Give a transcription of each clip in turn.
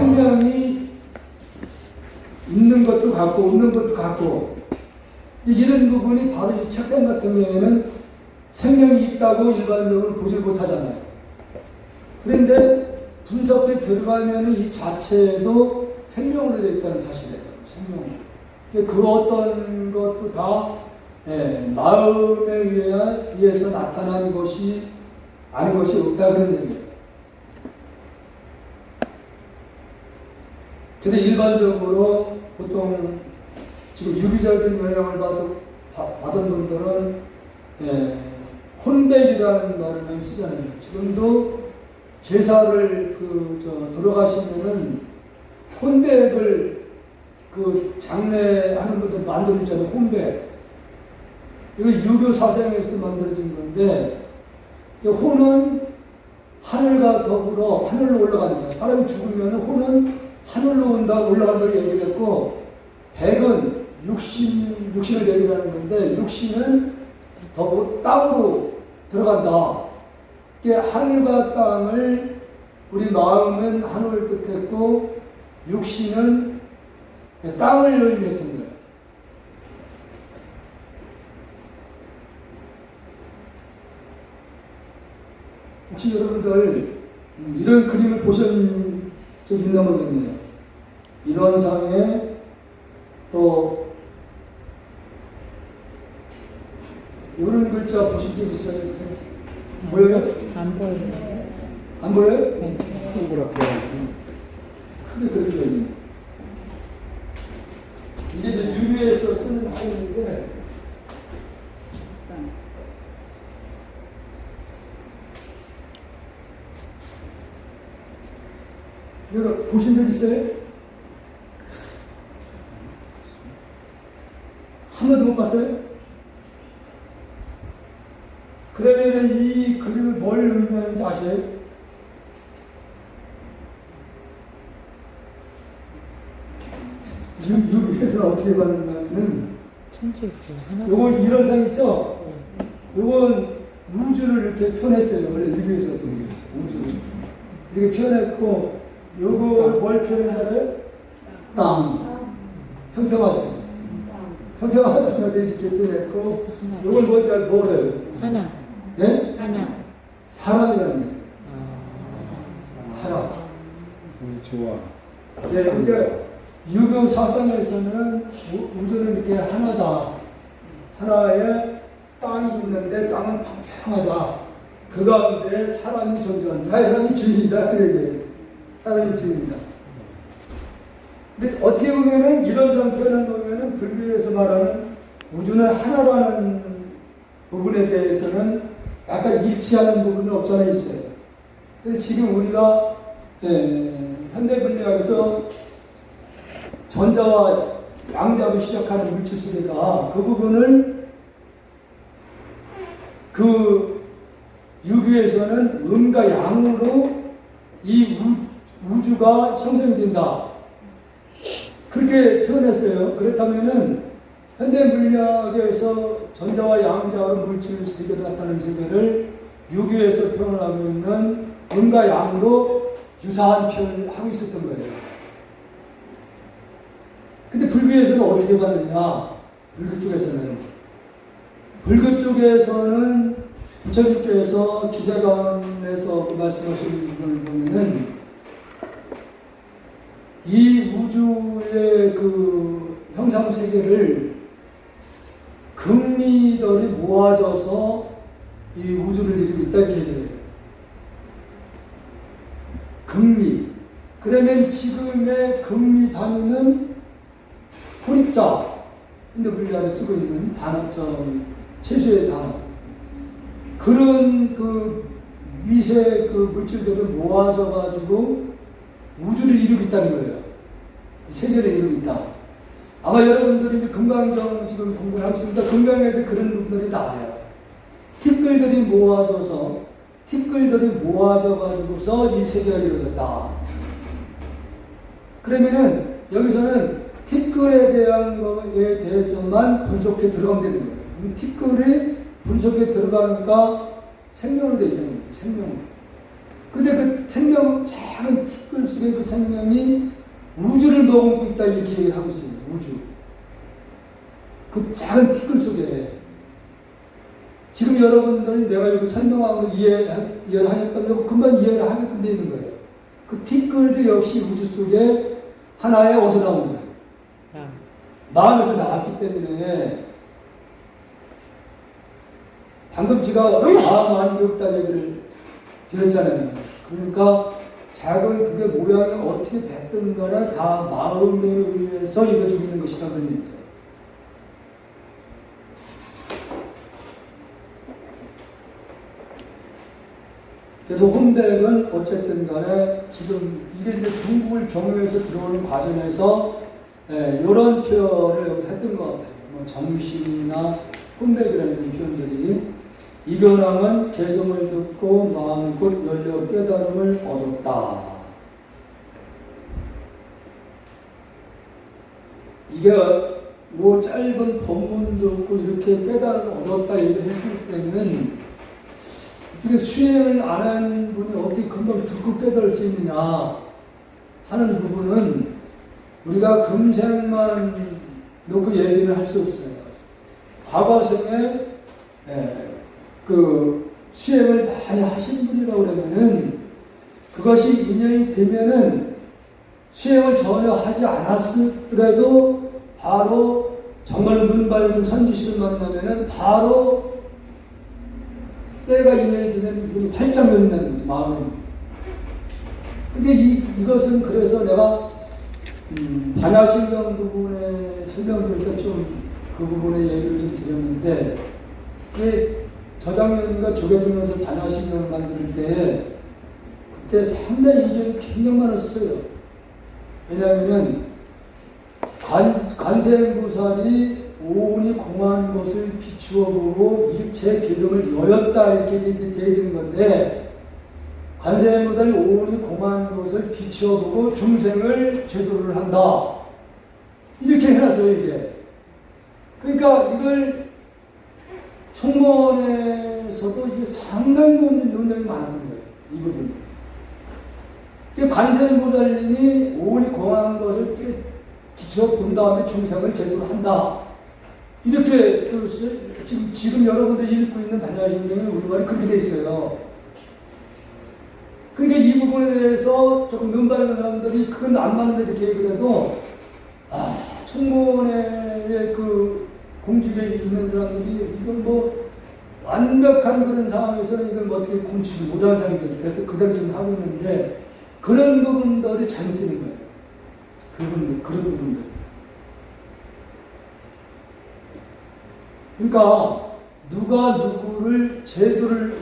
생명이 있는 것도 같고 없는 것도 같고, 이런 부분이 바로 이 책상 같은 경우에는 생명이 있다고 일반적으로 보질 못하잖아요. 그런데 분석에 들어가면 이 자체도 생명으로 되어 있다는 사실이에요. 생명으로. 그 어떤 것도 다 마음에 의해서 나타난 것이 아닌 것이 없다 그런 얘기예요. 근데 일반적으로 보통 지금 유기적인 영향을 받은 분들은 혼백이라는 말을 많이 쓰잖아요. 지금도 제사를 돌아가시면은 혼백을 장례하는 분들 만들어주잖아요. 혼백. 이거 유교 사상에서 만들어진 건데, 이 혼은 하늘과 더불어 하늘로 올라간다. 사람이 죽으면 혼은 하늘로 올라간다고 얘기했고, 백은 육신을 얘기하는 건데, 육신은 더불어 땅으로 들어간다. 하늘과 땅을, 우리 마음은 하늘을 뜻했고, 육신은 땅을 의미했던 거예요. 혹시 여러분들 이런 그림을 보신 적 있나 모르겠네요. 이런 상에 또 이런 글자 보신 적 있어요? 이렇게 보여요? 안 보여요. 안 보여요? 네. 동그랗게 크게 그려져 있네요. 이게 이제 유교에서 쓰는 책인데, 이거 보신 적 있어요? 한 번도 못 봤어요? 그러면 이 그림을 뭘 의미하는지 아세요? 유교에서는 어떻게 받느냐면은, 요거 이런 상 있죠? 요건 우주를 이렇게 표현했어요. 원래 유교에서 어떤 게 있어요? 우주를. 이렇게 표현했고, 요거 뭘 표현하나요? 땅. 평평하다. 평평하다면서 이렇게 표현했고, 요건 뭔지 뭐래요? 하나. 네? 하나. 사람이라는 얘기예요. 사람. 좋아. 네, 그러니까 유교 사상에서는 우주는 이렇게 하나다. 하나의 땅이 있는데 땅은 평평하다. 그 가운데 사람이 존재한다. 사람이 주인이다. 그 얘기예요. 사람이 주인이다. 근데 어떻게 보면은 이런 상표를 보면은 불교에서 말하는 우주는 하나라는 부분에 대해서는 약간 일치하는 부분은 없잖아 있어요. 그래서 지금 우리가 현대 물리학에서 전자와 양자로 시작하는 물질 세계가 그 부분을 그 유교에서는 음과 양으로 이 우주가 형성이 된다. 그렇게 표현했어요. 그렇다면은 현대 물리학에서 전자와 양자로 물질 세계를 나타내는 세계를 유교에서 표현하고 있는 음과 양으로 유사한 표현을 하고 있었던 거예요. 근데 불교에서는 어떻게 봤느냐? 불교 쪽에서는 부처님께서 기세관에서 그 말씀하신 걸 보면은 이 우주의 그 형상 세계를 금리들이 모아져서 이 우주를 이루고 있다 이렇게 얘기해요. 금리. 그러면 지금의 금리 단위는 호립자. 근데 물리학에 쓰고 있는 단어, 최소의 단어. 그런 그 미세 그 물질들을 모아져가지고 우주를 이루고 있다는 거예요. 세계를 이루고 있다. 아마 여러분들이 이제 금강경 지금 공부를 하고 있습니다. 금강에도 그런 부분들이 나와요. 티끌들이 모아져가지고서 이 세계가 이루어졌다. 그러면은 여기서는 티끌에 대한 거에 대해서만 분석해 들어가면 되는 거예요. 그럼 티끌이 분석에 들어가니까 생명으로 되어 있다는 거죠. 생명으로. 근데 그 생명, 작은 티끌 속에 그 생명이 우주를 머금고 있다 이렇게 얘기를 하고 있어요. 우주. 그 작은 티끌 속에. 지금 여러분들이 내가 이렇게 설명한 거 이해를 하셨다면 금방 이해를 하게끔 되어 있는 거예요. 그 티끌도 역시 우주 속에 하나의 어디서 나온 거예요. 마음에서 나왔기 때문에 방금 제가 마음 아닌 게 없다 얘기를 드렸잖아요. 그러니까 작은 그게 모양이 어떻게 됐든 간에 다 마음에 의해서 이루어지고 있는 것이다 그런 얘기죠. 그래서 혼백은 어쨌든 간에 지금 이게 이제 중국을 경유해서 들어오는 과정에서 이런 표현을 여기서 했던 것 같아요. 뭐 정신이나 혼백이라는 표현들이 이견왕은 개성을 듣고 마음이 곧 열려 깨달음을 얻었다. 이게 요 짧은 본문 듣고 이렇게 깨달음을 얻었다 얘기를 했을 때는 어떻게 수행을 안 한 분이 어떻게 금방 듣고 깨달을 수 있느냐 하는 부분은 우리가 금생만 놓고 얘기를 할 수 없어요. 과거생에 그 수행을 많이 하신 분이라고 그러면은 그것이 인연이 되면은 수행을 전혀 하지 않았더라도 바로 정말 눈 밝은 선지식을 만나면은 바로 때가 인연이 되면 눈이 활짝 열린다는 거죠, 마음에. 근데 이것은 그래서 내가 반야실명 부분에 설명드릴 때 좀 그 부분에 얘기를 좀 드렸는데 그게 저장면인가 조개주면서 반야실명을 만들 때 그때 상당히 이견이 굉장히 많았어요. 왜냐하면은 관세음보살이 오온이 공한 것을 비추어 보고 일체 기름을 여였다 이렇게 되어 있는 건데 관세음보살이 오온이 공한 것을 비추어 보고 중생을 제도를 한다 이렇게 해놨어요 이게. 그러니까 이걸 총론에서도 이게 상당히 논쟁이 많았던 거예요 이 부분이. 관세음보살님이 오온이 공한 것을 비추어 본 다음에 중생을 제도를 한다. 이렇게 지금 여러분들이 읽고 있는 반야심경에 우리말이 그렇게 돼 있어요. 그러니까 이 부분에 대해서 조금 눈 밝은 사람들이 그건 안 맞는데 이렇게 얘기를 해도 청문회의 그 공직에 있는 사람들이 이건 뭐 완벽한 그런 상황에서는 이걸 뭐 어떻게 공치지 못한 상황이 돼서 그대로 지금 하고 있는데 그런 부분들이 잘못되는 거예요. 그런 부분들. 그러니까 누가 누구를 제도를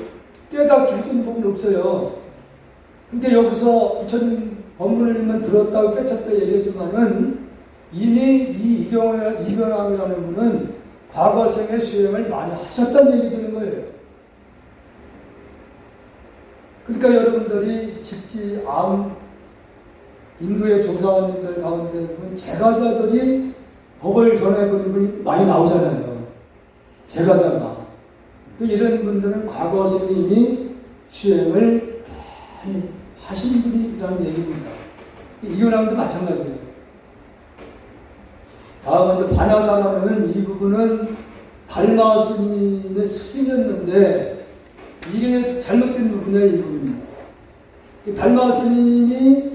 깨닫게 해준 부분이 없어요. 그러니까 여기서 부처님 법문을만 들었다고 깨쳤다 얘기하지만은 이미 이 이견왕이라는 분은 과거생의 수행을 많이 하셨다는 얘기 되는 거예요. 그러니까 여러분들이 직지 인도의 조사원님들 가운데 보면 제가자들이 법을 전해보는 분이 많이 나오잖아요. 제가자가. 이런 분들은 과거생에 이미 수행을 많이 하신 분이라는 얘기입니다. 이견왕도 마찬가지예요. 다음 이제 반야다라는 이 부분은 달마 스님의 스승이었는데 이게 잘못된 부분이에요. 이 부분이. 달마 스님이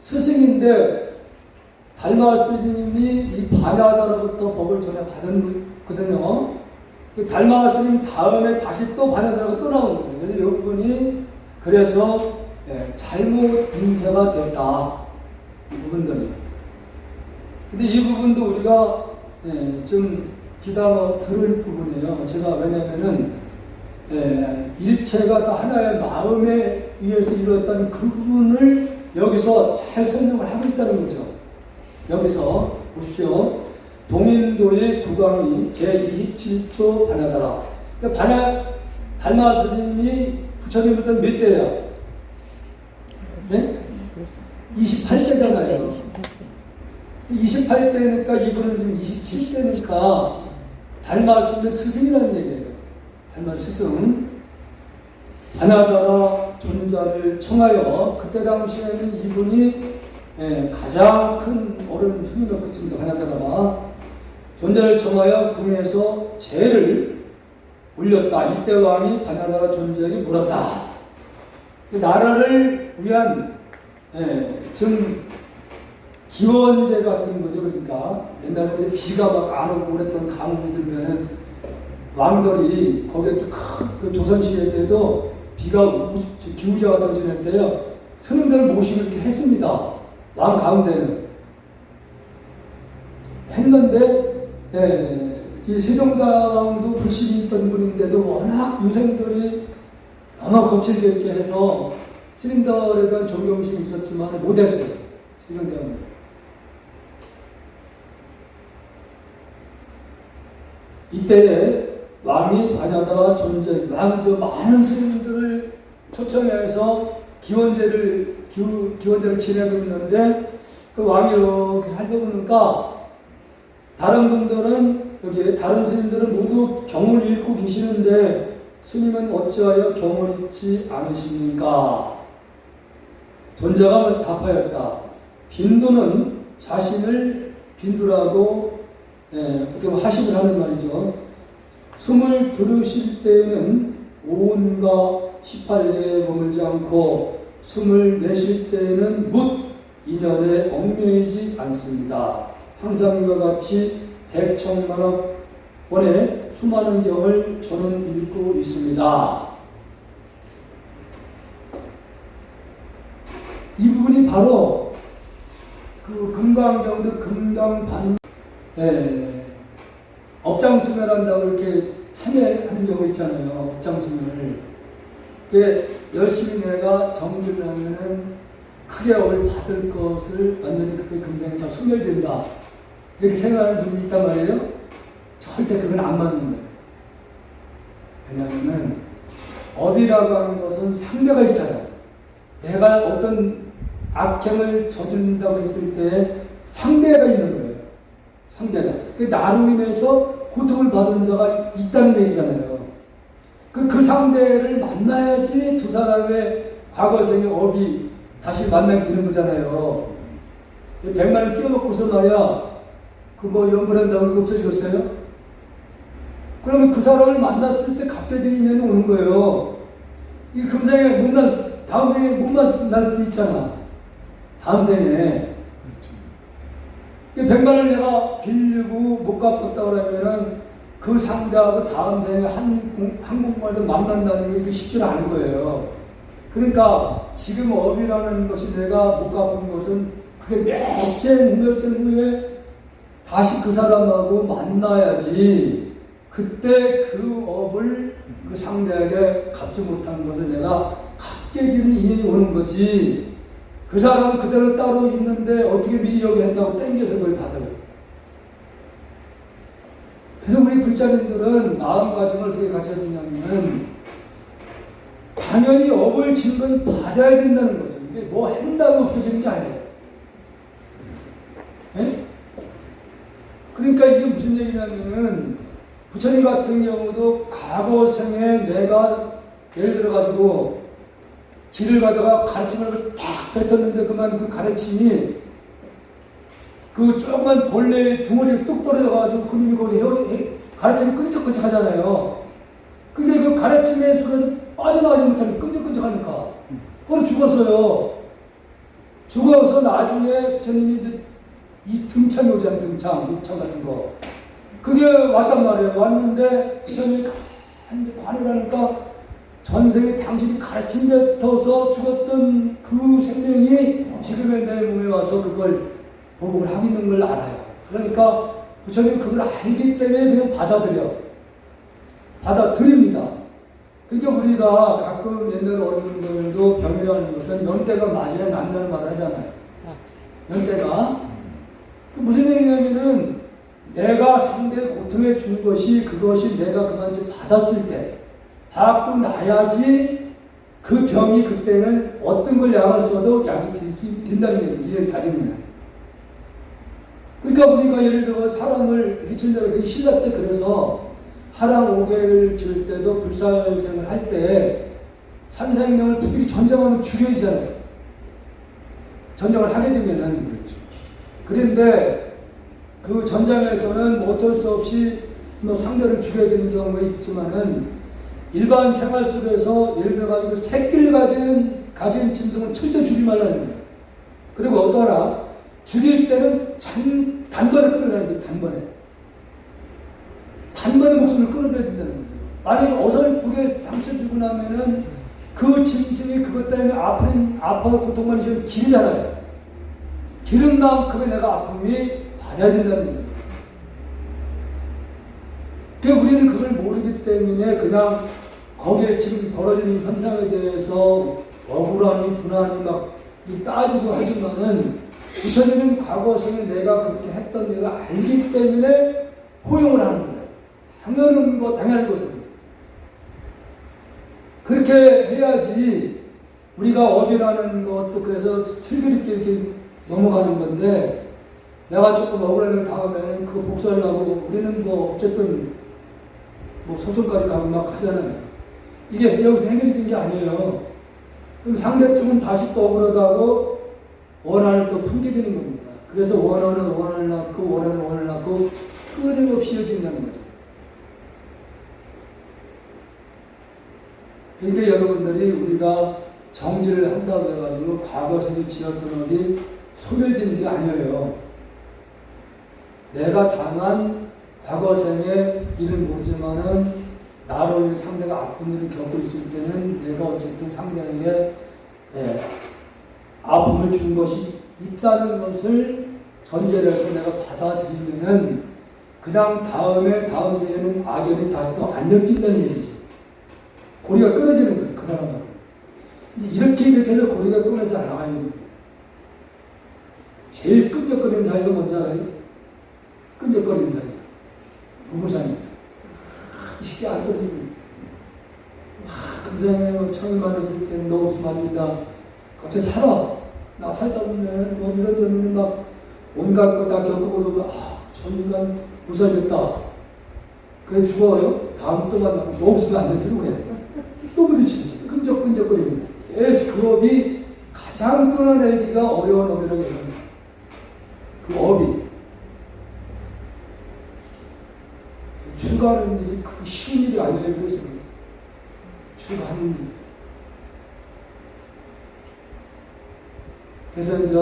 스승인데 달마 스님이 이 반야다로부터 법을 전해 받은 거거든요. 달마 스님 다음에 다시 또 반야다라가 또 나오는 거예요. 그래서 이 부분이 그래서 잘못 인쇄가 됐다. 이 부분들이. 근데 이 부분도 우리가 좀 귀담아 들을 부분이에요. 제가 왜냐하면은 일체가 다 하나의 마음에 의해서 이루어졌다는 그 부분을 여기서 잘 설명을 하고 있다는 거죠. 여기서 보십시오. 동인도의 구강이 제27조 반야다라. 그러니까 달마 스님이 부처님부터 몇 대야? 네? 28대잖아요. 28대니까 이분은 지금 27대니까 달마 스님의 스승이라는 얘기예요. 달마 스승. 반야다라 존자를 청하여 그때 당시에는 이분이 가장 큰 어른 스님이었겠습니다. 바냐다라가 존자를 청하여 궁에서 제를 올렸다. 이때 왕이 바냐다라 존자에게 물었다. 나라를 위한 좀 기원제 같은 거죠. 그러니까 옛날에 비가 막 안 오고 그랬던 가뭄이 들면은 왕들이 거기에 그 조선시대 때도 비가 기후자가 떨어질 때요 스님들을 모시고 이렇게 했습니다. 왕 가운데는 했는데 이 세종대왕도 불신이 있던 분인데도 워낙 유생들이 너무 거칠게 이렇게 해서 스님들에 대한 존경심이 있었지만 못했어요. 세종대왕도. 이때에 왕이 바냐다라 존재, 많은 스님들을 초청해서 기원제를 지내고 있는데 그 왕이 이렇게 살펴보니까 다른 분들은 여기 다른 스님들은 모두 경을 읽고 계시는데 스님은 어찌하여 경을 읽지 않으십니까? 존자가 답하였다. 빈도는 자신을 빈두라고 어떻게 보면 하심을 하는 말이죠. 숨을 들으실 때에는 오온과 18개에 머물지 않고 숨을 내쉴 때에는 묻 인연에 얽매이지 않습니다. 항상 이와 같이 백천만억 원의 수많은 경을 저는 읽고 있습니다. 이 부분이 바로 그 금강경도 금강반 업장수면 한다고 이렇게 참여하는 경우 있잖아요. 업장수면을. 열심히 내가 정리를 하면은 크게 업을 받을 것을 완전히 그게 금강에 다 소멸된다. 이렇게 생각하는 분이 있단 말이에요. 절대 그건 안 맞는 거예요. 왜냐면은 업이라고 하는 것은 상대가 있잖아요. 내가 어떤 악행을 저지른다고 했을 때 상대가 있는 거예요. 상대가. 나로 인해서 고통을 받은 자가 있다는 얘기잖아요. 그 상대를 만나야지 두 사람의 과거생의 업이 다시 만나게 되는 거잖아요. 100만 원 띄워놓고서 말이야, 연불한다고 그게 없어지겠어요? 그러면 그 사람을 만났을 때 갚게 되는 인연이 오는 거예요. 이 금생에 다음 생에 못 만날 수 있잖아. 다음 생에. 100만 원을 내가 빌리고 못 갚았다 그러면은 그 상대하고 다음 생에 한국말도 만난다는 게 쉽지 않은 거예요. 그러니까 지금 업이라는 것이 내가 못 갚은 것은 그게 몇 생 후에 다시 그 사람하고 만나야지 그때 그 업을 그 상대에게 갚지 못한 것을 내가 갚게 되는 인연이 오는 거지. 그 사람은 그대로 따로 있는데 어떻게 미리 여기 한다고 땡겨서 그걸 받아요. 그래서 우리 불자님들은 마음가짐을 어떻게 가져야 되냐면 당연히 업을 진 건 받아야 된다는 거죠. 이게 뭐 한다고 없어지는 게 아니에요. 네? 그러니까 이게 무슨 얘기냐면은 부처님 같은 경우도 과거 생에 내가 예를 들어가지고 길을 가다가 가르침을 탁 뱉었는데 그만 그 가르침이 그 조그만 벌레 둥어리가 뚝 떨어져가지고 그놈이 거기 가르침이 끈적끈적 하잖아요. 근데 그 가르침의 수가 빠져나가지 못하니까 끈적끈적하니까 그건 죽었어요. 죽어서 나중에 부처님이 이 등창이 오잖아요. 목창 같은 거. 그게 왔단 말이에요. 왔는데 부처님이 관을 하니까 전생에 당신이 가르침 뱉어서 죽었던 그 생명이 지금의 내 몸에 와서 그걸 보복을 하고 있는 걸 알아요. 그러니까 부처님이 그걸 알기 때문에 그냥 받아들입니다. 그러니까 우리가 가끔 옛날 어른들도 병이라는 것은 연대가 맞아야 난다는 말을 하잖아요. 연대가. 무슨 얘기냐면은 내가 상대의 고통에 준 것이 그것이 내가 그만큼 받았을 때 받고 나야지 그 병이 그때는 어떤 걸 약을 써도 약이 된다는 게 이해를 다집니다. 그러니까 우리가 예를 들어 사람을 해친다고 신라 때 그래서 하랑 5개를 지을 때도 불살생을 할 때 산생명을 부들이 전쟁하면 죽여지잖아요. 전쟁을 하게 되면은. 그런데 그 전장에서는 뭐 어쩔 수 없이 뭐 상대를 죽여야 되는 경우가 있지만은 일반 생활 속에서 예를 들어가지고 새끼를 가진 짐승은 절대 죽이지 말라는 거예요. 그리고 어떠하라? 죽일 때는 단번에 끊어야 돼요. 단번에 목숨을 끊어줘야 된다는 거죠. 만약에 어설프게 상처 주고 나면은 그 짐승이 그것 때문에 아파서 고통받으시면 기르잖아요. 기른 만큼의 내가 아픔이 받아야 된다는 거예요. 그러니까 우리는 그걸 모르기 때문에 그냥 거기에 지금 벌어지는 현상에 대해서 억울하니 분하니 막 따지고 하지만은 부처님은 과거 생에 내가 그렇게 했던 내가 알기 때문에 호용을 하는 거예요. 당연한 당연한 것은. 그렇게 해야지 우리가 업이라는 것도 그래서 슬그럽게 이렇게 넘어가는 건데 내가 조금 억울한 다음에는 그거 복수하려고 우리는 뭐 어쨌든 뭐 소송까지 가고 막 하잖아요. 이게 여기서 해결이 된 게 아니에요. 그럼 상대쪽은 다시 또 억울하다고 원한을 또 품게 되는 겁니다. 그래서 원한을 낳고 끊임없이 이어진다는 거죠. 그러니까 여러분들이 우리가 정지를 한다고 해가지고 과거생에 지었던 업이 소멸되는 게 아니에요. 내가 당한 과거생의 일을 모르지만은 나로 상대가 아픈 일을 겪고 있을 때는 내가 어쨌든 상대에게 아픔을 준 것이 있다는 것을 전제로 해서 내가 받아들이면은 그다음 다음 세에는 악연이 다시 또 안 엮인다는 얘기지. 고리가 끊어지는 거예요. 그 사람하고. 이렇게 해서 고리가 끊어져 나가야 되는 거예요. 제일 끈적거리는 사이가 뭔지 알아요? 끈적거리는 사이. 부부 사이입니다. 쉽게 안 터지네. 금생에 처음 만났을 때 너 없으면 안 된다. 갑자기 살아. 나 살다 보면 뭐 이런저런 막 온갖 거 다 겪어보면 저 인간 못 살겠다. 그래 죽어요. 다음 또 만나면 너 없으면 안 된다. 그래. 또 부딪히는 끈적끈적거립니다. 계속 그 업이 가장 끊어내기가 어려운 업이라고 합니다. 그 업이. 출가하는 일이 그 쉬운 일이 아니에요. 그래서 출가하는 일. 그래서 이제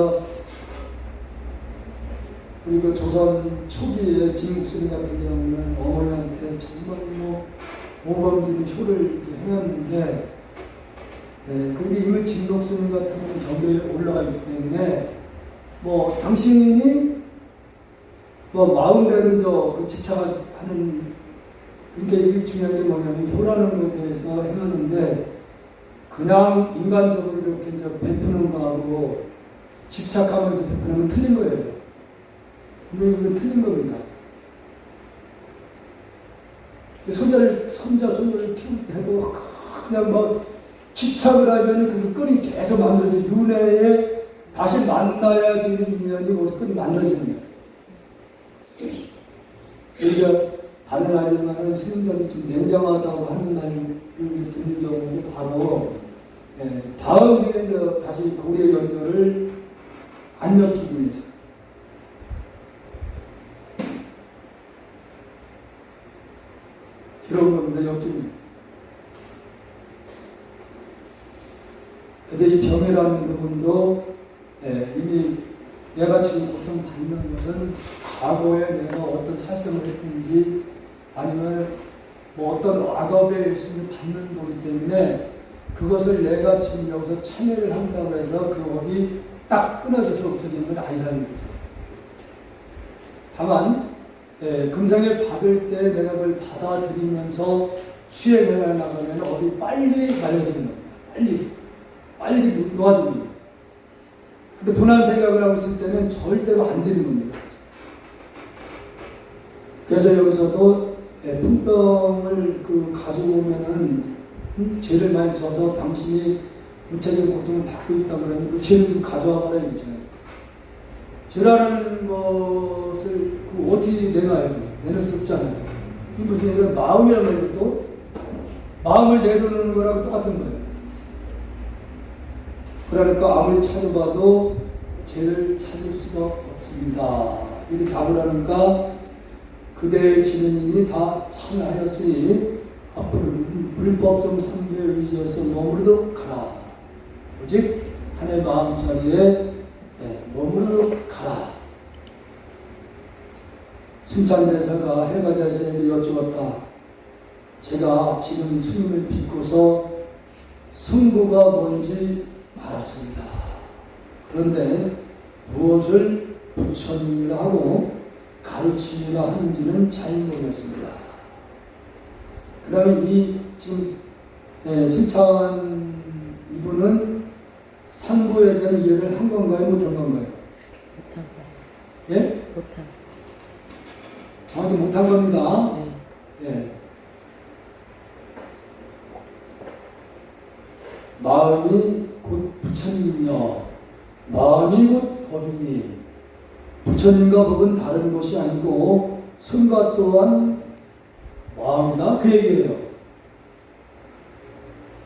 그리고 조선 초기에 진국스님 같은 경우는 어머니한테 정말 뭐 모범적인 효를 행했는데, 그게 이미 진국스님 같은 경우는 경계에 올라가 있기 때문에 뭐 당신이 뭐 마음대로 그 집착하는, 그러니까 이게 중요한 게 뭐냐면 효라는 것에 대해서 행하는데 그냥 인간적으로 이렇게 이제 베푸는 거하고 집착하면서 베푸는 건 틀린 거예요. 분명히 이건 틀린 겁니다. 손자, 손녀를 키울 때도 그냥 뭐 집착을 하면 그 끈이 계속 만들어져. 윤회에 다시 만나야 되는 인연이 거기서 끈이 만들어지는 거예요. 그러니까 다른 아이들만은 스님들이 좀 냉정하다고 하는 말을 듣는 경우도 바로 다음 주에 다시 고리의 연결을 안 엮이기 위해서. 그런 겁니다. 엮입니다. 그래서 이 병이라는 부분도 이미 내가 지금 고통받는 것은 과거에 내가 어떤 살생을 했든지 아니면 뭐 어떤 악업의 일심을 받는 거기 때문에 그것을 내가 지금 여기서 참여를 한다고 해서 그 업이 딱 끊어져서 없어지는 건 아니라는 거죠. 다만 금상에 받을 때 내가 그걸 받아들이면서 수행을 나가면 업이 빨리 말려지는 겁니다. 빨리 놓아지는 거예요. 근데 분한 생각을 하고 있을 때는 절대로 안 되는 겁니다. 그래서 여기서도 품병을 가지고 오면은 죄를 많이 져서 당신이 육체적인 고통을 받고 있다 그러면 그 죄를 좀 가져와 봐라 이거죠. 죄라는 것을 어떻게 내놔요? 내놓을 수 없잖아요. 이 무슨 얘기가 마음이란 말이고 또 마음을 내려놓는 거랑 똑같은 거예요. 그러니까 아무리 찾아봐도 죄를 찾을 수가 없습니다. 이렇게 답을 하는가? 그대의 지면인이 다 참하였으니 앞으로는 불법성 상부에 의지해서 머무르도록 가라. 오직 하나의 마음자리에 머무르도록 가라. 순창대사가 해가대사에게 여쭈었다. 제가 지금 스님을 빚고서 승부가 뭔지 알았습니다. 그런데 무엇을 부처님이라 하고 가르침이라 하는지는 잘 모르겠습니다. 그 다음에 이 지금 승창한 이분은 상부에 대한 이해를 한 건가요? 못한 건가요? 못한 거. 예? 못한. 정확히 못한 겁니다. 네. 예. 마음이 곧 부처님이며 마음이 곧 법이니 부처님과 법은 다른 것이 아니고 승과 또한 마음이다 그 얘기예요.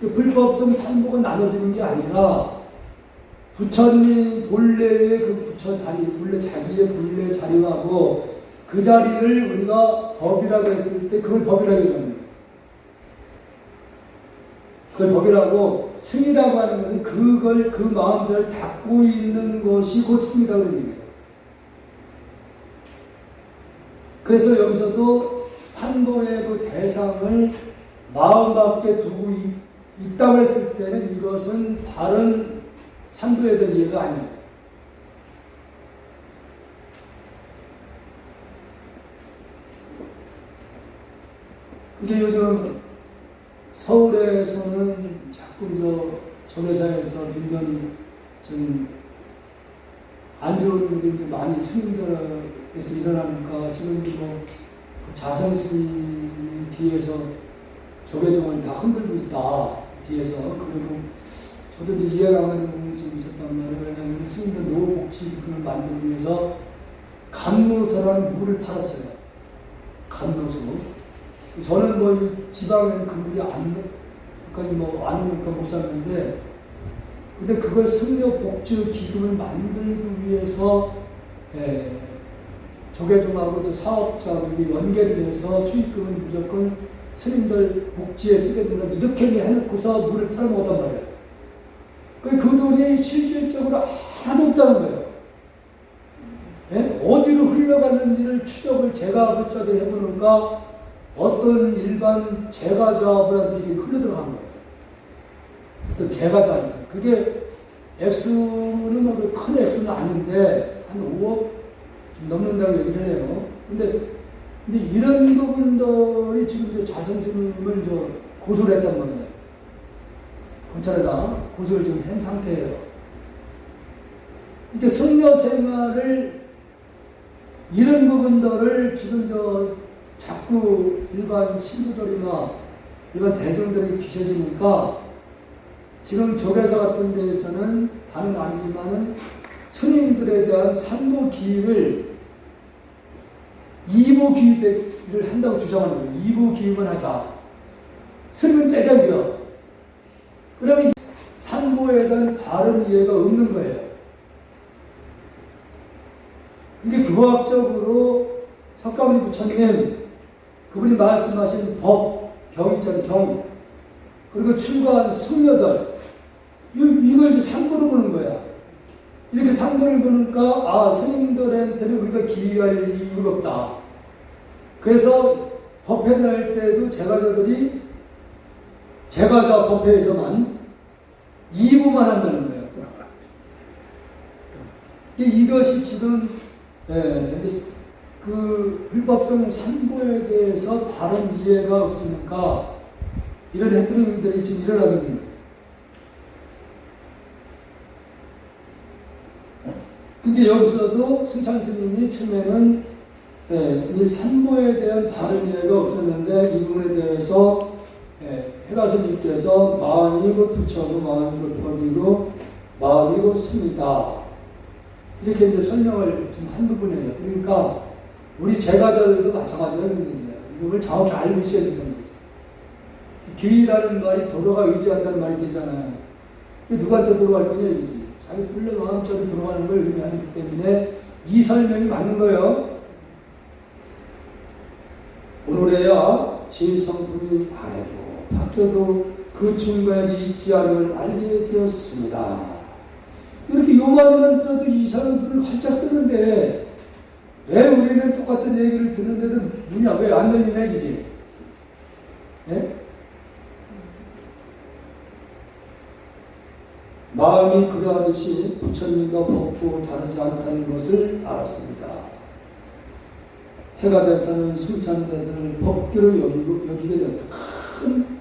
불법성 삼보가 나눠지는 게 아니라 부처님 본래의 그 부처 자리, 본래 자기의 본래 자리하고 그 자리를 우리가 법이라고 했을 때 그걸 법이라고 하는 거예요. 그걸 법이라고 승이라고 하는 것은 그걸 그 마음자를 닫고 있는 것이 곧 승이다 그런 얘기예요. 그래서 여기서도 산보의 그 대상을 마음 밖에 두고 있다고 했을 때는 이것은 바른 산도에 대한 이해가 아니에요. 그게 요즘 서울에서는 자꾸 조계사에서 빈번히 좀 안 좋은 일이 많이 스님들에서 일어나니까 지금 그 자성스님이 뒤에서 조계종을 다 흔들고 있다. 뒤에서. 그리고 저도 이제 이해가 안 가는 부분이 좀 있었단 말이에요. 왜냐하면 스님들 노후복지기금을 만들기 위해서 감노소라는 물을 팔았어요. 감노소. 저는 이 지방에는 그 물이 안 오니까 못 샀는데, 근데 그걸 승려복지 기금을 만들기 위해서, 조계종하고 또 사업자들이 연계를 해서 수익금은 무조건 스님들 복지에 쓰게 된다. 이렇게 해놓고서 물을 팔아먹었단 말이에요. 그 돈이 실질적으로 하나도 없다는 거예요. 어디로 흘러갔는지를 추적을 제가 자들이 해보는가, 어떤 일반 제과자분한테 이게 흘러들어간 거예요. 어떤 제과자한테. 그게 액수는 큰 액수는 아닌데, 한 5억 좀 넘는다고 얘기를 해요. 근데 이제 이런 부분들이 지금 자성스님을 고소를 했단 말이에요. 검찰에다 고소를 지금 한 상태예요. 이렇게 승려 생활을 이런 부분들을 지금 자꾸 일반 신부들이나 일반 대중들에게 비춰지니까 지금 조계사 같은 데에서는 다는 아니지만은 스님들에 대한 산모 기입을 2부 기입을 한다고 주장하는 거예요. 2부 기입을 하자. 스님은 빼자 이거야. 그러면 산모에 대한 바른 이해가 없는 거예요. 이게 교학적으로 석가모니 부처님 그분이 말씀하신 법, 경 있잖아요. 경. 그리고 출가한 승려들 이걸 이제 상부로 보는 거야. 이렇게 상부를 보니까 스님들한테는 우리가 기여할 이유가 없다. 그래서 법회를 할 때도 제가자들이 제가자 법회에서만 2부만 한다는 거예요. 이것이 지금 그 불법성 산보에 대해서 바른 이해가 없으니까 이런 해프닝들이 지금 일어나는 거예요. 근데 여기서도 승찬 스님이 처음에는 이 산보에 대한 바른 이해가 없었는데 이 부분에 대해서 해가스님께서 마음이 곧 부처고 마음이 곧 법이고 마음이 곧 스미다. 이렇게 이제 설명을 좀 한 부분이에요. 그러니까 우리 제가자들도 마찬가지라는 얘기예요. 이걸 정확히 알고 있어야 된다는 거죠. 기라는 말이 도로가 의지한다는 말이 되잖아요. 이게 누구한테 들어갈 거냐 이거지. 자기 본래 마음처럼 들어가는 걸 의미하기 때문에 이 설명이 맞는 거예요. 오늘에야 제 성품이 안에도 밖에도 그 중간에 있지 않음을 알게 되었습니다. 이렇게 요 말만 들어도 이 사람들을 활짝 뜨는데 왜 우리는 똑같은 얘기를 듣는데도 문이 왜 안 열리냐 이지? 예? 마음이 그러하듯이 부처님과 법도 다르지 않다는 것을 알았습니다. 해가 돼서는 승찬대선을 법규로 여기게 되었다. 큰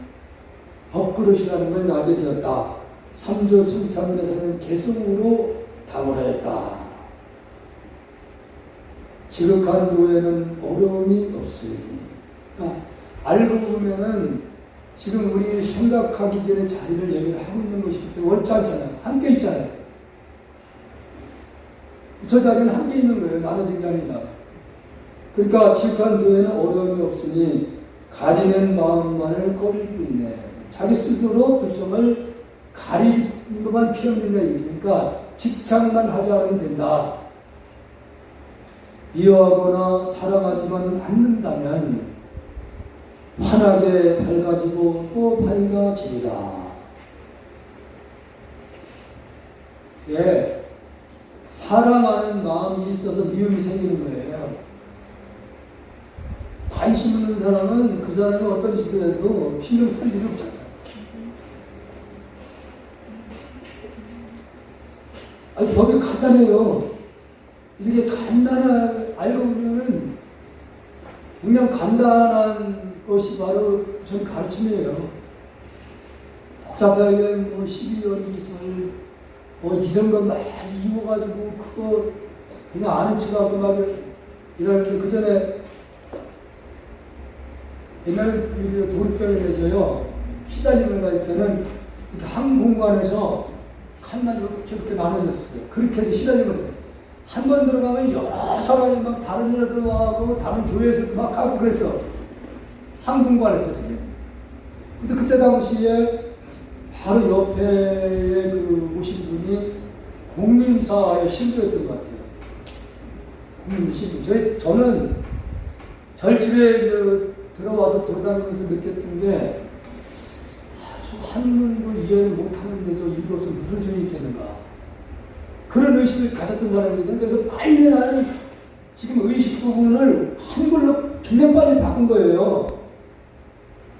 법그릇이라는 걸 알게 되었다. 삼조 승찬대선은 개성으로 다물어였다. 지극한 노예는 어려움이 없으니. 그러니까 알고 보면은 지금 우리 생각하기 전에 자리를 얘기를 하고 있는 것이기 때문에 원치 않잖아요. 함께 있잖아요. 저 자리는 함께 있는 거예요. 나눠진 게 아니다. 그러니까 지극한 노예는 어려움이 없으니 가리는 마음만을 꺼릴 뿐이네. 자기 스스로 불성을 가리는 것만 피합니다. 그러니까 집착만 하지 않으면 된다. 미워하거나 사랑하지만 않는다면 환하게 밝아지고 또 밝아지리라. 예, 사랑하는 마음이 있어서 미움이 생기는 거예요. 관심 있는 사람은 그 사람이 어떤 짓을 해도 신경 쓸 일이 없잖아요. 아니, 법이 간단해요. 이렇게 간단한, 알고 보면은 그냥 간단한 것이 바로 전 가르침이에요. 복잡하게 뭐 12연기설 뭐 이런 거 막 입어가지고 그거 그냥 아는 척하고 막 이러는데 그 전에 옛날에 도립병원에서요 시달림을 갈 때는 이렇게 한 공간에서 칸만 이렇게 나눠졌어요. 그렇게 해서 시달림을 했어요. 한 번 들어가면 여러 사람이 막 다른 일에 들어가고 다른 교회에서 막 하고 그랬어. 한 공간에서 그게. 근데 그때 당시에 바로 옆에 그 오신 분이 공림사의 신부였던 것 같아요. 공림 신부. 저는 절집에 들어와서 돌아다니면서 느꼈던 게 저 한문도 이해를 못하는데 저 이것은 무슨 소용이 있겠는가. 그런 의식을 가졌던 사람이거든요. 그래서 빨리 나는 지금 의식 부분을 한글로 굉장히 빨리 바꾼 거예요.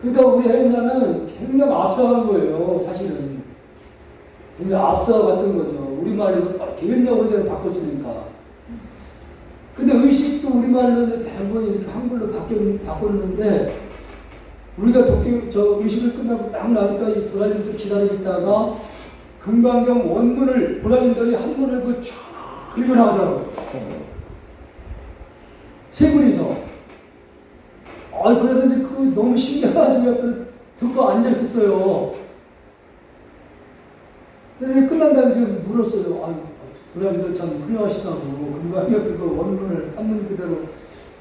그러니까 우리 혜연자는 굉장히 앞서간 거예요, 사실은. 굉장히 앞서갔던 거죠. 우리말로 굉장히 오래전에 바꿨으니까. 근데 의식도 우리말로 대부분 이렇게 한글로 바꿨는데, 우리가 저 의식을 끝나고 딱 나니까 이 보살님들 기다리고 있다가, 금강경 원문을, 보살님들이 한문을 쭉 읽어나가더라고요. 세 분이서. 그래서 이제 그 너무 신기해가지고 옆에 듣고 앉아있었어요. 그래서 끝난 다음에 지금 물었어요. 보살님들 참 훌륭하시다고. 금강경 그거 원문을 한문 그대로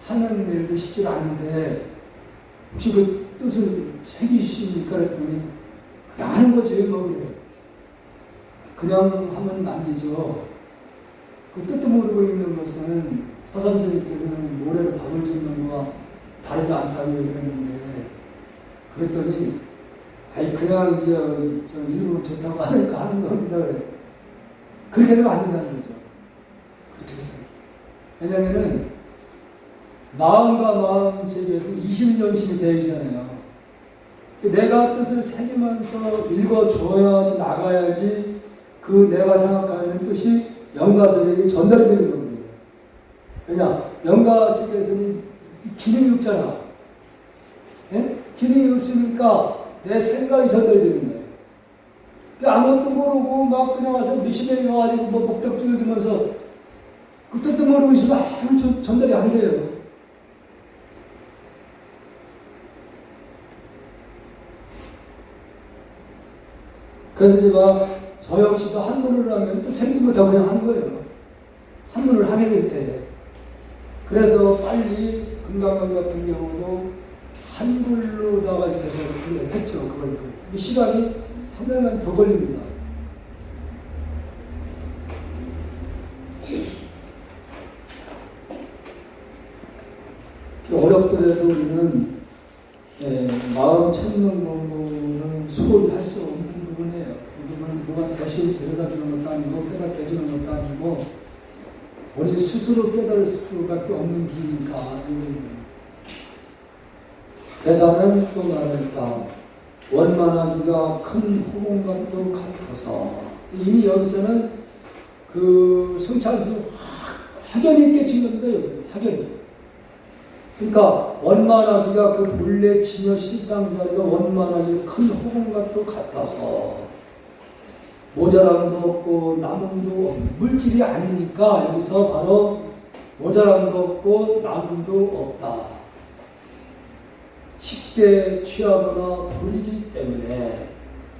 하는 일도 쉽지 않은데, 혹시 그 뜻을 새기십니까? 그랬더니, 그냥 하는 거지, 뭐, 그래. 그냥 하면 안 되죠. 그 뜻도 모르고 읽는 것은 서선생님께서는 모래로 밥을 짓는 거와 다르지 않다고 얘기했는데, 그랬더니, 그냥 저 일부러 좋다고 하는 겁니다. 그래. 그렇게 해서 안 된다는 거죠. 그렇게 해서. 왜냐면은, 마음과 마음 세계에서 20년씩이 되어 있잖아요. 내가 뜻을 새기면서 읽어줘야지, 나가야지, 그 내가 생각하는 뜻이 영가세계에 전달이 되는 겁니다. 왜냐? 영가세계에서는 기능이 없잖아. 예? 기능이 없으니까 내 생각이 전달되는 거예요. 그러니까 아무것도 모르고 막 그냥 와서 몇십 명이 와가지고 뭐 목탁 두들기면서 그 뜻도 모르고 있으면 아무 전달이 안 돼요. 그래서 제가 저 역시도 한문을 하면 또 생긴 거 다 그냥 하는 거예요. 한문을 하게 될 때. 그래서 빨리 금강경 같은 경우도 한글로다가 이렇게 해서 했죠. 그걸. 시간이 상당히 더 걸립니다. 어렵더라도 우리는 마음 찾는 공부는 소홀히 할 수 없는 부분이에요. 이 부분은 누가 대신 데려다주는 것도 아니고 깨닫게 해주는 것도 아니고 본인 스스로 깨달을 수밖에 없는 길이니까 이 부분은. 대사는 또 말했다. 원만하기가 큰 호공간도 같아서. 이미 여기서는 그 성찰수 확연히 있게 짓는다. 여기서는 확연히. 그러니까 원만하기가 그 본래 진여 실상자리가 원만하기 큰 호공간도 같아서 모자람도 없고 남음도 없는 물질이 아니니까 여기서 바로 모자람도 없고 남음도 없다. 쉽게 취하거나 버리기 때문에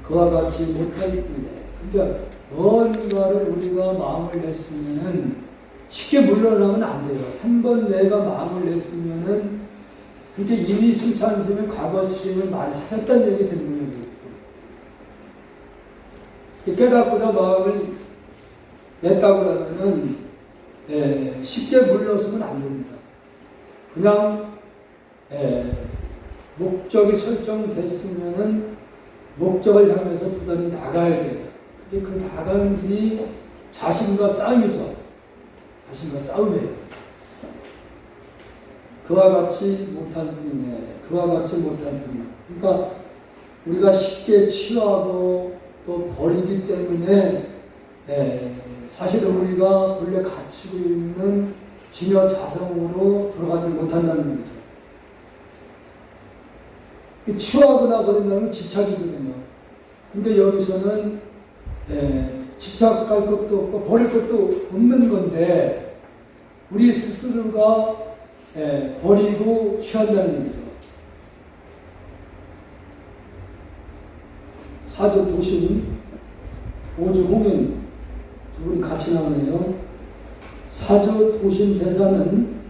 그와 같이 못하기 때문에 그러니까 뭔가를 우리가 마음을 냈으면은 쉽게 물러나면 안 돼요. 한 번 내가 마음을 냈으면은 그게 이미 승찬스님은 과거 스님을 많이 하셨다는 얘기 되는 거예요. 깨닫고다 마음을 냈다고 하면은 쉽게 물러서면 안 됩니다. 그냥 목적이 설정됐으면은 목적을 향해서 부단히 나가야 돼요. 그게 그 나가는 길이 자신과 싸움이죠. 자신과 싸움이에요. 그와 같이 못할 뿐이네. 그와 같이 못할 뿐이네. 그러니까 우리가 쉽게 치유하고 또 버리기 때문에 사실은 우리가 본래 갖추고 있는 진여 자성으로 돌아가지 못한다는 얘기죠. 치유하거나 버린다는 건 집착이거든요. 근데 여기서는 집착할 것도 없고 버릴 것도 없는 건데 우리 스스로가 버리고 취한다는 얘기죠. 사조 도신, 오주 홍인 두 분이 같이 나오네요. 사조 도신 대사는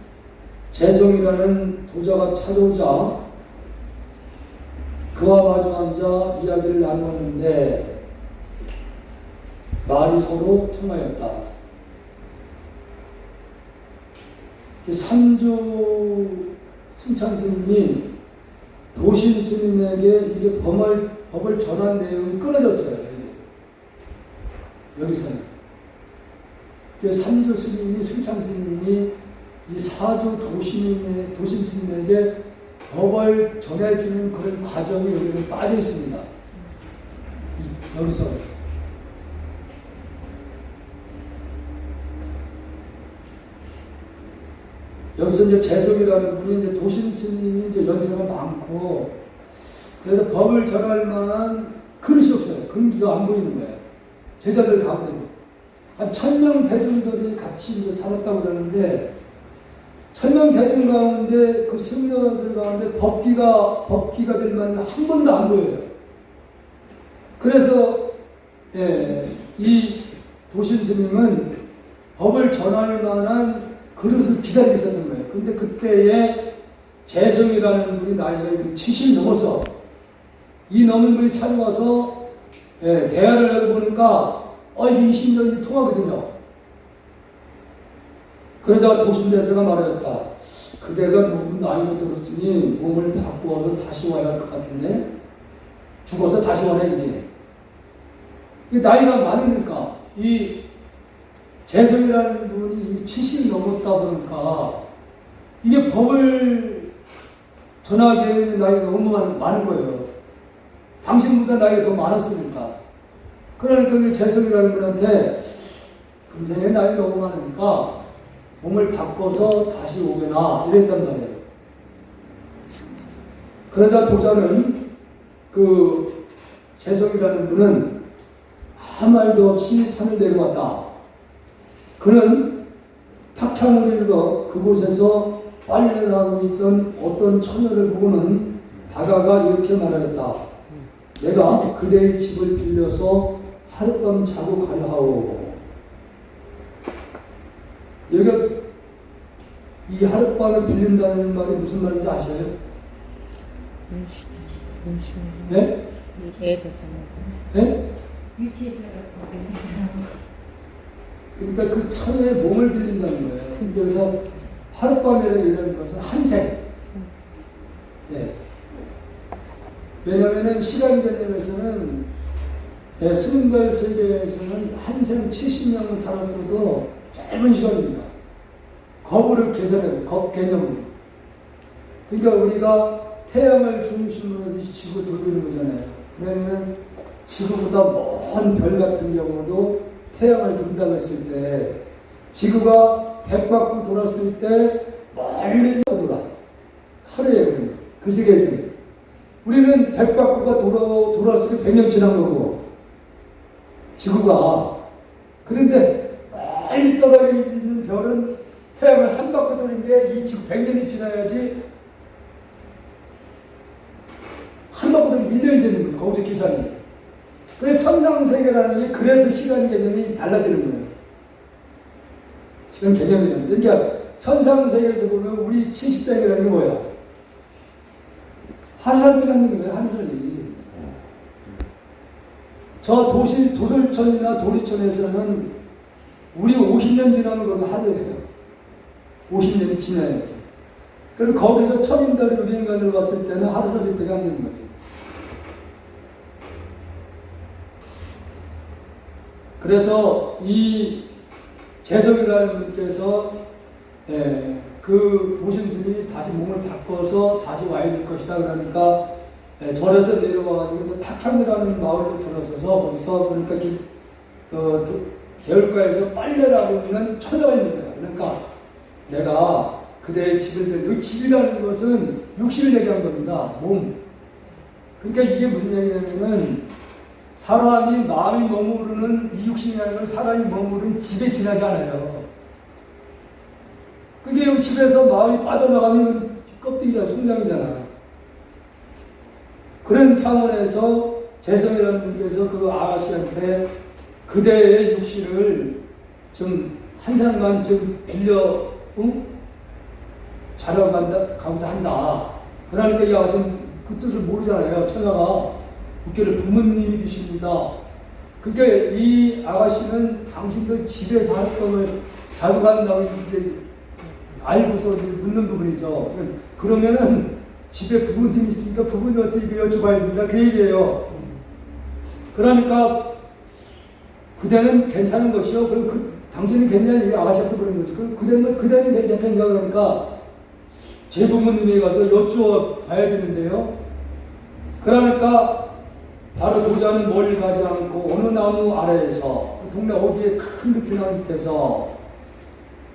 재성이라는 도자가 찾아오자 그와 마주 앉아 이야기를 나누었는데 말이 서로 통하였다. 삼조 승찬 스님이 도신 스님에게 이게 법을 전한 내용이 끊어졌어요. 여기서는. 삼조 스님이, 승찬 스님이 이 사조 도신 스님에게 법을 전해주는 그런 과정이 여기는 빠져 있습니다. 여기서. 여기서 이제 재석이라는 분이 이제 도신 스님이 이제 연세가 많고, 그래서 법을 전할 만한 그릇이 없어요. 근기가 안 보이는 거예요. 제자들 가운데. 한 1000명 대중들이 같이 이제 살았다고 그러는데, 1000명 대중 가운데 그 승려들 가운데 법기가 될 만한 한 번도 안 보여요. 그래서 이 도신 스님은 법을 전할 만한 그릇을 기다리고 있었던 거예요. 근데 그때에 재성이라는 분이 나이가 70 넘어서 이 넘은 분이 찾아와서 대화를 해보니까 이게 20년이 통하거든요. 그러자 도신대사가 말하였다. 그대가 너무 나이가 들었으니 몸을 바꾸어서 다시 와야 할 것 같은데 죽어서 다시 와야지. 나이가 많으니까 이 재성이라는 분이 이미 70이 넘었다 보니까 이게 법을 전하기에는 나이가 너무 많은 거예요. 당신보다 나이가 더 많았으니까. 그러니까 재성이라는 분한테 금생에 나이 너무 많으니까 몸을 바꿔서 다시 오게나 이랬단 말이에요. 그러자 도자는 그 재성이라는 분은 아무 말도 없이 산을 내려왔다. 그는 탁향을 읽어 그곳에서 빨래를 하고 있던 어떤 처녀를 보고는 다가가 이렇게 말하였다. 내가 그대의 집을 빌려서 하룻밤 자고 가려 하오. 여기가 이 하룻밤을 빌린다는 말이 무슨 말인지 아셔요? 네? 네? 그러니까 그 처녀의 몸을 빌린다는 거예요. 여기서 하룻밤이라는 것은 한 생. 예. 왜냐하면 시간 개념에서는 스님들 세계에서는 한생 70년을 살았어도 짧은 시간입니다. 겁을 계산해요. 겁 개념으로. 그러니까 우리가 태양을 중심으로 해서 지구 돌고 있는 거잖아요. 그러면 지구보다 먼 별 같은 경우도 태양을 돈다고 했을 때 지구가 100바퀴 돌았을 때 멀리 돌아. 하루에 그러면. 그 세계에서는. 우리는 100바퀴가 돌았을 때 100년 지난 거고 지구가. 그런데 멀리 떠다니고 있는 별은 태양을 한 바퀴 도는데 이 지구 100년이 지나야지 한 바퀴 돌면 1년이 되는 거예요. 거기서 계산이. 그래서 천상세계라는 게 그래서 시간 개념이 달라지는 거예요. 시간 개념이라는 게. 그러니까 천상세계에서 보면 우리 70세계라는 게 뭐야? 하늘이 갖는 거예요. 하늘이. 저 도솔천이나 도리천에서는 우리 50년 지나면 그러면 하루예요. 50년이 지나야지. 그리고 거기서 천인달이 우리 인간으로 봤을 때는 하루살이 때가 안 되는 거지. 그래서 이 재석이라는 분께서 그 도심스님이 다시 몸을 바꿔서 다시 와야 될 것이다. 그러니까 절에서 내려와가지고 탁현이라는 마을로 들어서서 거기서 그러니까 개울가에서 빨래라고 있는 처녀가 있는 거야. 그러니까 내가 그대의 집을 이 집이라는 것은 육신을 얘기한 겁니다. 몸. 그러니까 이게 무슨 얘기냐면은 사람이 마음이 머무르는 이 육신이라는 건 사람이 머무르는 집에 지나지 않아요. 그게 집에서 마음이 빠져나가면 껍데기가 숙명이잖아. 그런 차원에서 재성이라는 분께서 그 아가씨한테 그대의 육신을 좀 한 사람만 좀 빌려 자러 가고자 한다. 그러니까 이 아가씨는 그 뜻을 모르잖아요. 처녀가 국교를 부모님이 계십니다. 그러니까 이 아가씨는 당신들 집에서 할 거를 자고 간다고 이제 알고서 묻는 부분이죠. 그러면은 집에 부모님이 있으니까 부모님한테 이거 여쭤봐야 됩니다. 그 얘기예요. 그러니까 그대는 괜찮은 것이요. 그럼 당신이 괜찮냐? 이 아가씨한테 그런 거죠. 그럼 그대는 괜찮겠냐? 그러니까 제 부모님에 가서 여쭤봐야 되는데요. 그러니까 바로 도자는 멀리 가지 않고 어느 나무 아래에서 동네 어디에 큰 느티나무 밑에서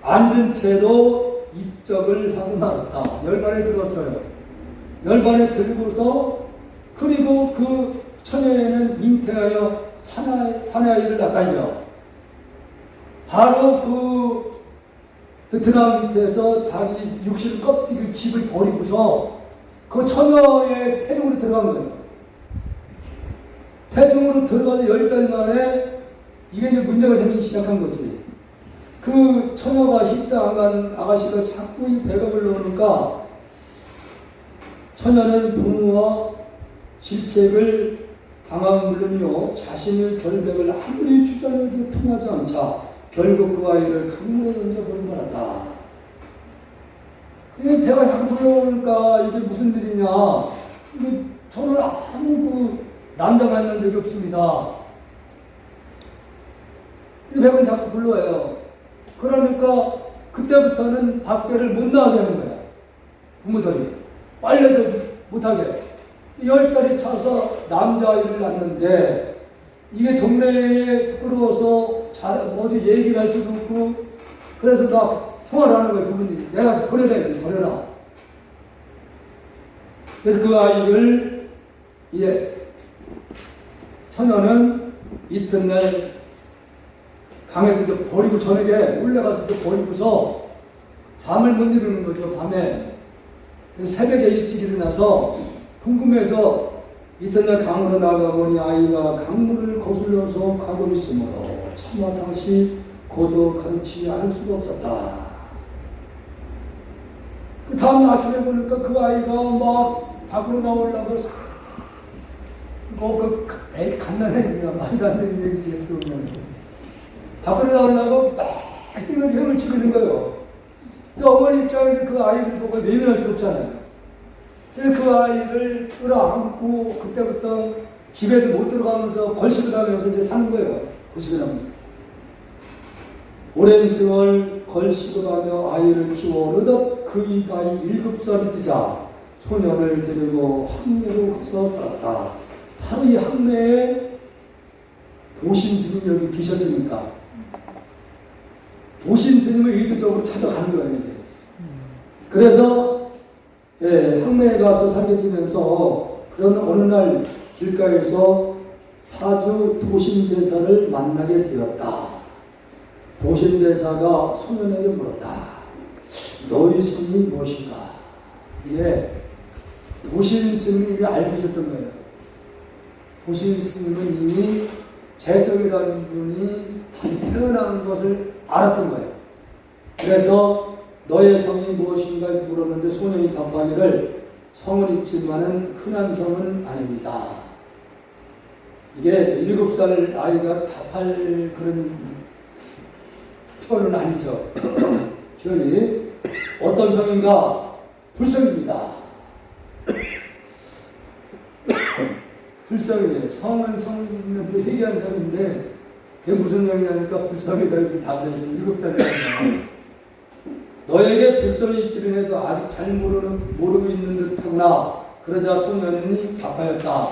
앉은 채로 입적을 하고 말았다. 열반에 들었어요. 열반에 들고서 그리고 그 처녀에는 잉태하여 사내아이를 낳다니요. 바로 그 느티나무 밑에서 자기 육신 껍데기 집을 버리고서 그 처녀의 태중으로 들어간 거예요. 태중으로 들어가서 10달 만에 이게 이제 문제가 생기기 시작한 거지. 그 처녀가 힙도 안 가는 아가씨가 자꾸 이 배가 올라오니까 처녀는 부모와 질책을 당한 물론이요 자신의 결백을 아무리 주장해도 통하지 않자 결국 그 아이를 강물에 던져버린 말았다. 그게 배가 자꾸 불러오니까 이게 무슨 일이냐. 이게 저는 아무 그 남자 만난 적이 없습니다. 배가 자꾸 불러와요. 그러니까 그때부터는 밖에를 못 나가게 하는 거야. 부모들이. 빨래도 못하게. 10달이 차서 남자아이를 낳는데 이게 동네에 부끄러워서 어디 얘기를 할 수도 없고 그래서 나 생활하는 거야. 부모님이. 내가 버려라. 그래서 그 아이를 처녀는 이튿날 강에도 버리고 저녁에 올라가서 또 버리고서 잠을 못 이루는 거죠. 밤에. 그래서 새벽에 일찍 일어나서 궁금해서 이튿날 강으로 나가보니 아이가 강물을 거슬러서 가고 있으므로 차마 다시 고도 가르치지 않을 수가 없었다. 그 다음 아침에 보니까 그 아이가 막 밖으로 나오려고 에이 간단해. 말도 안 되는 얘기지. 그러면 밖으로 나오려고 막 뛰면서 힘을 치고 있는 거예요. 근데 어머니 입장에서 그 아이를 보고 외면할 수 없잖아요. 그 아이를 끌어안고 그때부터 집에도 못 들어가면서 걸식을 하면서 이제 사는 거예요. 걸식을 하면서. 오랜 세월 걸식을 하며 아이를 키워 어느덧 그의 나이 7살이 되자 소년을 데리고 항매로 가서 살았다. 바로 이 항매에 도심 스님이 여기 계셨으니까 도심 스님을 의도적으로 찾아가는 거예요. 이게. 그래서 항매에 가서 살게 되면서 그런 어느 날 길가에서 사주 도심대사를 만나게 되었다. 도심대사가 소년에게 물었다. 너희 성이 무엇인가? 이게 도심 스님이 알고 있었던 거예요. 도심 스님은 이미 재성이라는 분이 다시 태어난 것을 알았던 거예요. 그래서 너의 성이 무엇인가 물었는데 소년이 답하기를 성은 있지만은 흔한 성은 아닙니다. 이게 7살 아이가 답할 그런 표현은 아니죠. 표현이 어떤 성인가? 불성입니다. 불성이에요. 성은 성인인데 회개한 성인데 그게 무슨 영이냐니까 불성이다 이렇게 답을 했어요. 7살짜리. 너에게 불성이 있기는 해도 아직 잘 모르고 있는 듯하구나. 그러자 소년이 답하였다.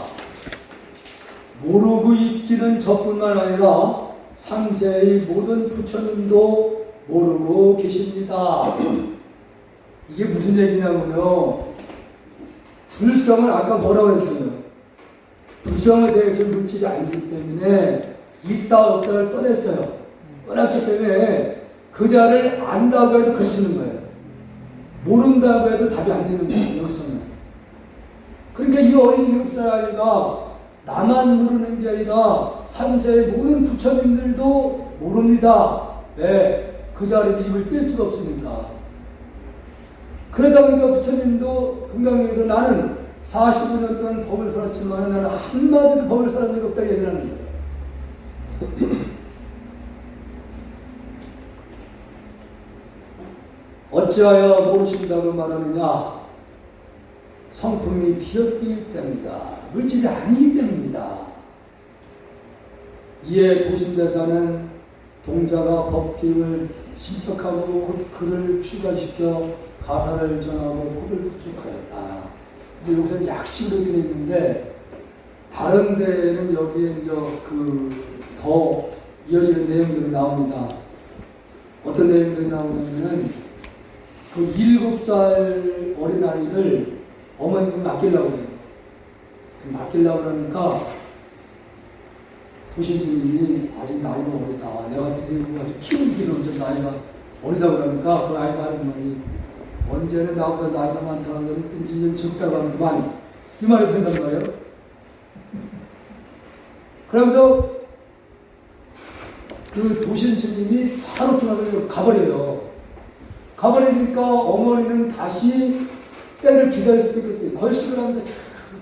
모르고 있기는 저뿐만 아니라 3세의 모든 부처님도 모르고 계십니다. 이게 무슨 얘기냐면요. 불성은 아까 뭐라고 했어요? 불성에 대해서 묻지 않기 때문에 있다 없다를 떠냈어요. 떠났기 때문에 그 자를 안다고 해도 그치는 거예요. 모른다고 해도 답이 안 되는 거예요. 여기서는. 그러니까 이 어린 7살 아이가 나만 모르는 게 아니라 3세의 모든 부처님들도 모릅니다. 왜? 그 자리에 입을 뗄 수가 없으니까. 그러다 보니까 부처님도 금강에서 나는 45년 동안 법을 살았지만 나는 한마디도 법을 살은 적이 없다고 얘기를 하는 거예요. 어찌하여 모르신다고 말하느냐? 성품이 비었기 때문이다. 물질이 아니기 때문입니다. 이에 도심대사는 동자가 법기를 신척하고 곧 글을 추가시켜 가사를 전하고 법을 부축하였다. 근데 여기서 약식으로 되어 있는데 다른 데에는 여기에 이제 더 이어지는 내용들이 나옵니다. 어떤 내용들이 나오냐면은 그 7살 어린아이를 어머님이 맡기려고 해요. 맡기려고 그러니까 도신스님이 아직 나이가 어리다. 내가 데리고 가서 키우기는 좀 나이가 어리다 그러니까 그 아이가 하는 말이 언제는 나보다 나이가 많다고 그랬든지 좀 적다고 하는구만. 이 말이 된단 말이에요. 그러면서 그 도신스님이 하루 동안 가버려요. 가버리니까 어머니는 다시 때를 기다릴 수도 있겠지. 걸식을 하면서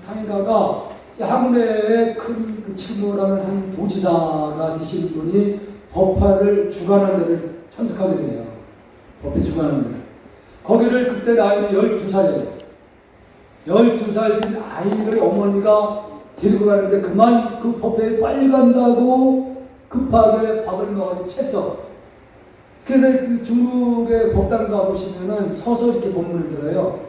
다니다가 항매에 큰 그 칠모라는 한 도지사가 되시는 분이 법화를 주관하는 데를 참석하게 돼요. 법회 주관하는 데를. 거기를 그때 나이는 12살이에요. 12살 된 아이를 어머니가 데리고 가는데 그만 그 법회에 빨리 간다고 급하게 밥을 먹어서 챘어. 그래서 그 중국의 법당 가보시면은 서서 이렇게 법문을 들어요.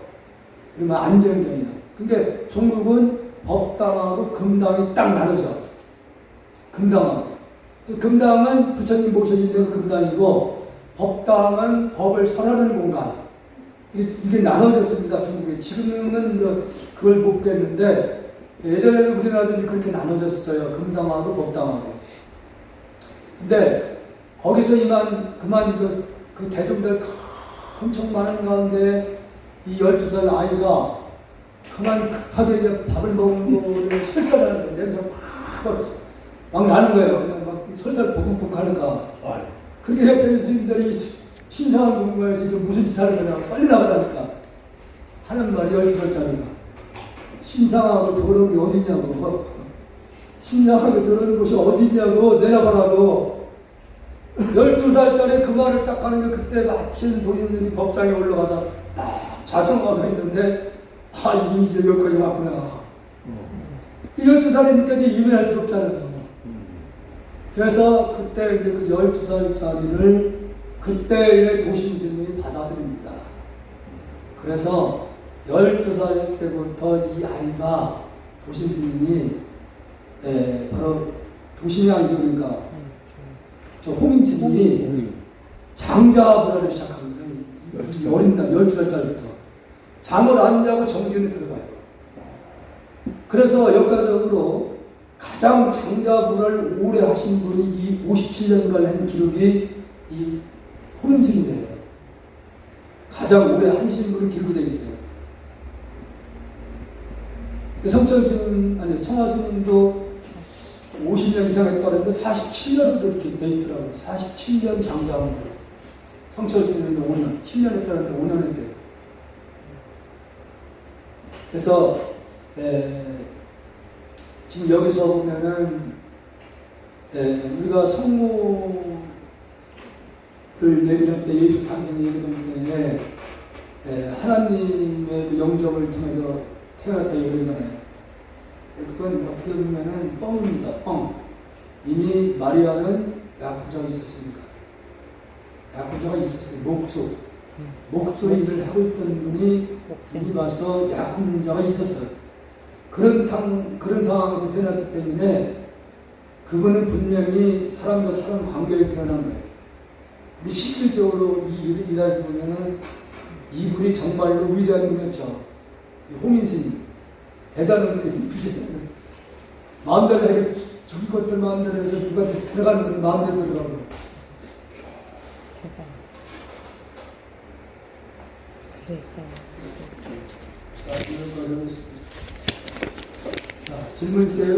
그러면 안정경이다. 근데 중국은 법당하고 금당이 딱 나눠져. 금당하고. 금당은 부처님 모셔진 데가 금당이고, 법당은 법을 설하는 공간. 이게 나눠졌습니다, 중국에. 지금은 그걸 못 보겠는데, 예전에는 우리나라도 그렇게 나눠졌어요. 금당하고 법당하고. 근데, 거기서 그만 그 대중들 엄청 많은 가운데 이 12살 아이가 그만 급하게 이제 밥을 먹는 거를 설사하는 거예요. 냄새가 막 나는 거예요. 그냥 막 설사를 북북북 하니까. 그렇게 옆에 스님들이 신상한 공부에서 무슨 짓 하는 거냐. 빨리 나가라니까. 하는 말이 12살짜리가. 신상하고 더러운 게 어디냐고. 신상하고 더러운 곳이 어디냐고 내려가라고. 12살짜리 그 말을 딱 하는 게 그때 마침 도인들이 법상에 올라가서 딱 자성하고 있는데 이미 이제 여기까지 왔구나. 12살이니까 이제 이민할 수 없잖아요. 그래서 그때 이제 그 12살짜리를 그때의 도심스님이 받아들입니다. 그래서 12살 때부터 이 아이가 도심스님이 바로 도심의 안경인가 저 홍인스님이 장자불화를 시작합니다. 이 어린 날 12살짜리부터 잠을 안 자고 정균에 들어가요. 그래서 역사적으로 가장 장자불화를 오래 하신 분이 이 57년간 한 기록이 이 홍인스님이에요. 가장 오래 하신 분이 기록이 되어 있어요. 성철스님, 아니, 청하스님도 50년 이상 했다는데 47년으로 그렇게 돼 있더라고요. 47년 장자불화. 성철스님도 5년, 10년 했다는데 5년 했대요. 그래서, 지금 여기서 보면은, 우리가 성모를 얘기할 때, 예수 탄생 얘기할 때, 하나님의 그 영접을 통해서 태어났다 이러잖아요. 그건 어떻게 보면은 뻥입니다. 뻥. 이미 마리아는 약혼자가 있었으니까. 약혼자가 있었어요. 목소 일을 하고 있던 분이 이미 와서 약혼자가 있었어요. 그런 상황에서 태어났기 때문에 그분은 분명히 사람과 사람 관계에 태어난 거예요. 근데 실질적으로 이 일을 일하시 보면은 이분이 정말로 위대한 분이었죠. 홍인스님. 대단한 분이 마음대로 해서 죽을 것들 마음대로 해서 누가 들어가는 것도 마음대로 들어가고. 그래서 자, 이런 거 해보겠습니다. 자, 질문 있어요?